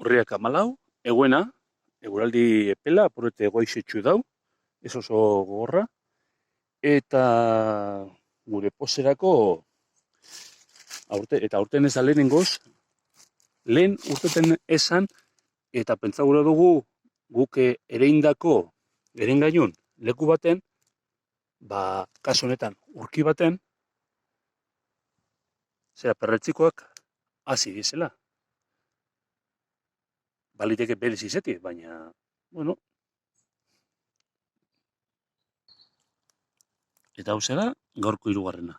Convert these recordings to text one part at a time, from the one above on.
urriak 14, eguena, eguraldi epela, apurrete goizetxu dau, ez oso gogorra, eta gure poserako, aurten ez da lehenengoz, lehen urteten esan, eta pentsa gura dugu, guk ereindako leku baten, kasu honetan urki baten, perretzikoak hasi dizela. Baliteke berez izeti, baina, bueno. Eta hau zera, gaurko hirugarrena.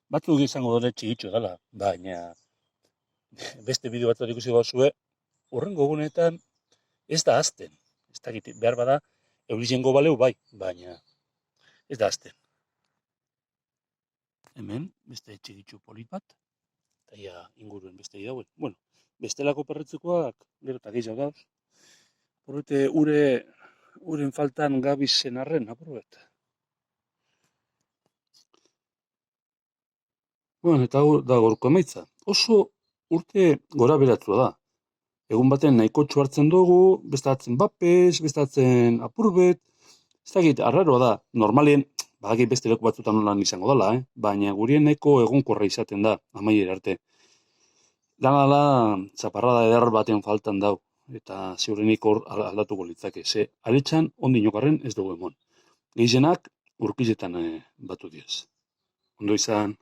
Batzuk izango dure txigitxo dela, baina beste bideo bat ikusi bazue, hurrengo egunetan ez da azten. Ez dakit, behar bada, eurizengo baleu bai, baina ez da azten. Hemen, beste txigitxo polit bat, eta ia inguruen beste dauen. Bueno, bestelako perretzekoak, gero eta gehiago gauz. Horrete, uren faltan gabizen arren, apurbet. Bueno, eta hau da gorko emaitza. Oso urte gora beratua da. Egun baten nahiko hartzen dugu, bestatzen bapes, bestatzen apurbet. Ez dakit, arraroa da. Normalien, badakit beste leku batzutan nolan izango dela, baina gurien nahiko egonkorra izaten da, amaiera arte. Dala, txaparrada eder baten faltan dau, eta ziurrenik hor aldatuko litzake. Ze, aletxan, ondinokarren ez dugu emon. Gehienak urkizetan batu diaz. Ondo izan.